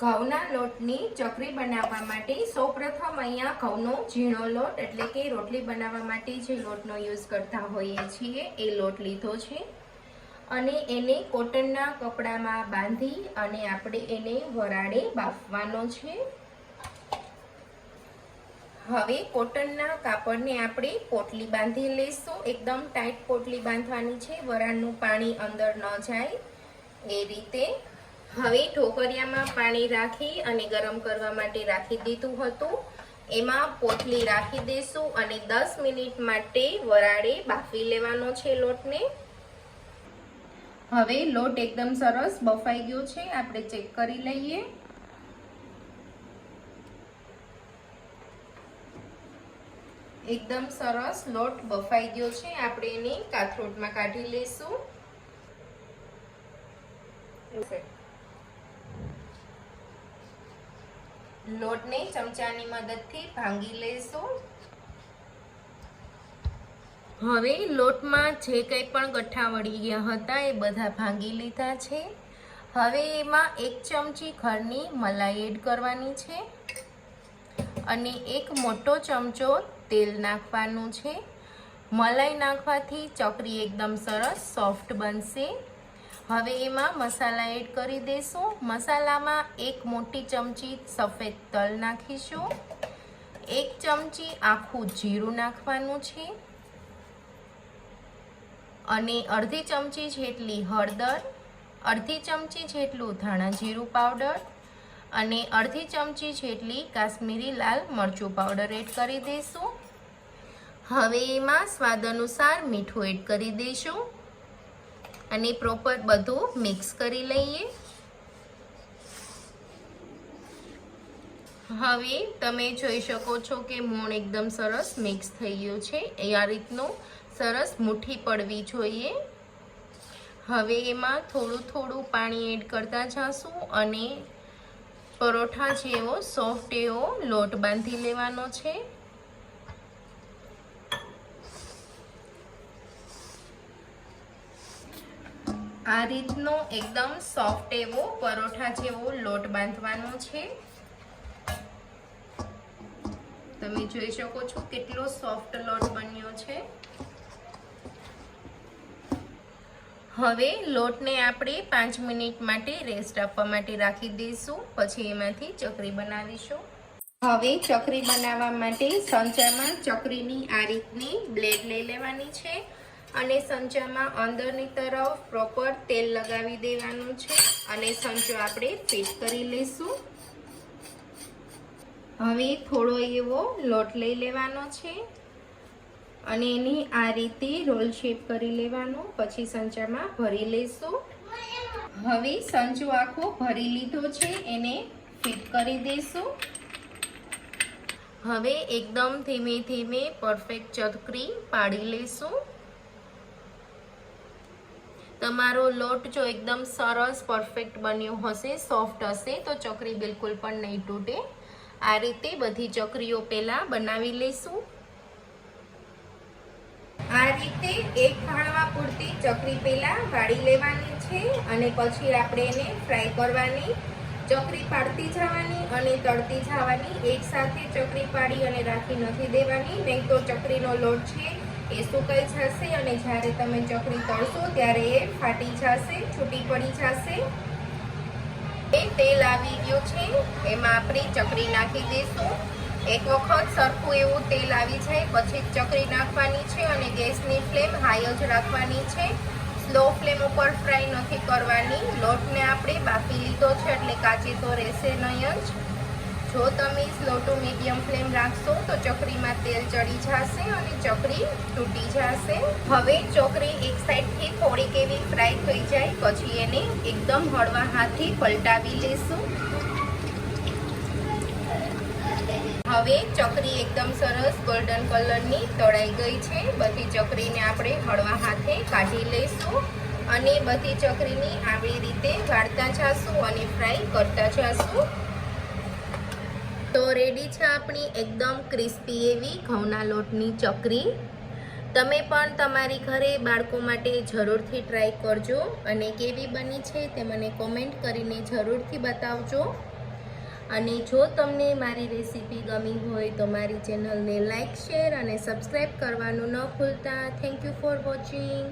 ઘઉંના લોટની ચકરી બનાવવા માટે સૌપ્રથમ અહીંયા ઘઉંનો ઝીણો લોટ એટલે કે રોટલી બનાવવા માટે જે લોટનો યુઝ કરતા હોઈએ છીએ એ લોટ લીધો છે અને એને કોટનના કપડામાં બાંધી અને આપણે એને વરાળે બાફવાનો છે। હવે કોટનના કાપડને આપણે પોટલી બાંધી લઈશું। એકદમ ટાઈટ પોટલી બાંધવાની છે, વરાળનું પાણી અંદર ન જાય એ રીતે। હવે ઢોકળિયામાં પાણી રાખી અને ગરમ કરવા માટે રાખી દીધું હતું, એમાં પોટલી રાખી દઈશું અને 10 મિનિટ માટે વરાળે બાફી લેવાનો છે લોટને। હવે લોટ એકદમ સરસ બફાઈ ગયો છે, આપણે ચેક કરી લઈએ। એકદમ સરસ લોટ બફાઈ ગયો છે, આપણે એને કાથરોટમાં કાઢી લઈશું। લોટને ચમચાની મદદથી ભાંગી લઈશું। હવે લોટમાં જે કંઈ પણ ગઠ્ઠા વળી ગયા હતા એ બધા ભાંગી લીધા છે। હવે એમાં 1 ચમચી ઘરની મલાઈ એડ કરવાની છે અને 1 મોટો ચમચો તેલ નાખવાનું છે। મલાઈ નાખવાથી ચકરી એકદમ સરસ સોફ્ટ બનશે। હવે એમાં મસાલા એડ કરી દઈશું। મસાલામાં 1 મોટી ચમચી સફેદ તલ નાખીશું, 1 ચમચી આખું જીરું નાખવાનું છે અને અડધી ચમચી જેટલી હળદર, અડધી ચમચી જેટલું ધાણા જીરું પાવડર અને અડધી ચમચી જેટલી કાશ્મીરી લાલ મરચું પાવડર એડ કરી દઈશું। હવે એમાં સ્વાદ અનુસાર મીઠું એડ કરી દઈશું અને પ્રોપર બધું મિક્સ કરી લઈએ। હવે તમે જોઈ શકો છો કે મોણ એકદમ સરસ મિક્સ થઈ ગયું છે, એ આ રીતનું સરસ મુઠ્ઠી પડવી જોઈએ। હવે એમાં થોડું થોડું પાણી એડ કરતા જાશું અને પરોઠા જેવો સોફ્ટ એવો લોટ બાંધી લેવાનો છે। આ રીતનો એકદમ સોફ્ટ એવો પરોઠા જેવો લોટ બાંધવાનો છે। તમે જોઈ શકો છો કેટલો સોફ્ટ લોટ બન્યો છે। હવે લોટને આપણે 5 મિનિટ માટે રેસ્ટ આપવા માટે રાખી દઈશું, પછી એમાંથી ચકરી બનાવીશું। હવે ચકરી બનાવવા માટે સંચામાં ચકરીની આ રીતની બ્લેડ લઈ લેવાની છે અને સંચામાં અંદરની તરફ પ્રોપર તેલ લગાવી દેવાનું છે અને સંચો આપણે ફિટ કરી લઈશું। હવે થોડો એવો લોટ લઈ લેવાનો છે અને એની આ રીતે રોલ શેપ કરી લેવાનો, પછી સંચામાં ભરી લઈશું। હવે સંચો આખો ભરી લીધો છે, એને ફિટ કરી દઈશું। હવે એકદમ ધીમે ધીમે પરફેક્ટ ચકરી પાડી લઈશું। તમારો લોટ જો એકદમ સરસ પરફેક્ટ બન્યો હશે, સોફ્ટ હશે, તો ચકરી બિલકુલ પણ નહીં તૂટે। આ રીતે બધી ચકરીઓ પહેલા બનાવી લઈશું। આ રીતે એક ભાણવા પૂરતી ચકરી પહેલા વાળી લેવાની છે અને પછી આપણે એને ફ્રાય કરવાની। ચકરી પાડતી જવાની અને તળતી જવાની, એક સાથે ચકરી પાડી અને રાખી નથી દેવાની, નહીં તો ચકરીનો લોટ છે એ સુકાઈ જશે અને જ્યારે તમે ચકરી તળશો ત્યારે એ ફાટી જશે, છૂટી પડી જશે। તેલ આવી ગયું છે, એમાં આપણે ચકરી નાખી દઈશું। એક વખત સરખું એવું તેલ આવી જાય પછી ચકરી નાખવાની છે અને ગેસની ફ્લેમ હાઈ જ રાખવાની છે, સ્લો ફ્લેમ ઉપર ફ્રાય નથી કરવાની। લોટને આપણે બાફી લીધો છે એટલે કાચી તો રહેશે નહીં જ। જો તમે સ્લો ટુ મીડિયમ ફ્લેમ રાખશો તો ચકરીમાં તેલ ચડી જશે અને ચકરી તૂટી જશે। હવે ચકરી એક સાઈડથી થોડીક એવી ફ્રાય થઈ જાય પછી એને એકદમ હળવા હાથથી પલટાવી લેશું। હવે ચકરી એકદમ સરસ ગોલ્ડન કલરની તળાઈ ગઈ છે। બધી ચકરીને આપણે હળવા હાથે કાઢી લઈશું અને બધી ચકરીની આવી રીતે વાળતા જશું અને ફ્રાય કરતા જશું। તો રેડી છે આપણી એકદમ ક્રિસ્પી એવી ઘઉંના લોટની ચકરી। તમે પણ તમારી ઘરે બાળકો માટે જરૂરથી ટ્રાય કરજો અને કેવી બની છે તે મને કોમેન્ટ કરીને જરૂરથી બતાવજો। અને જો તમને મારી રેસીપી ગમી હોય તો મારી ચેનલને લાઇક શેર અને સબસ્ક્રાઈબ કરવાનું ન ભૂલતા. Thank you for watching.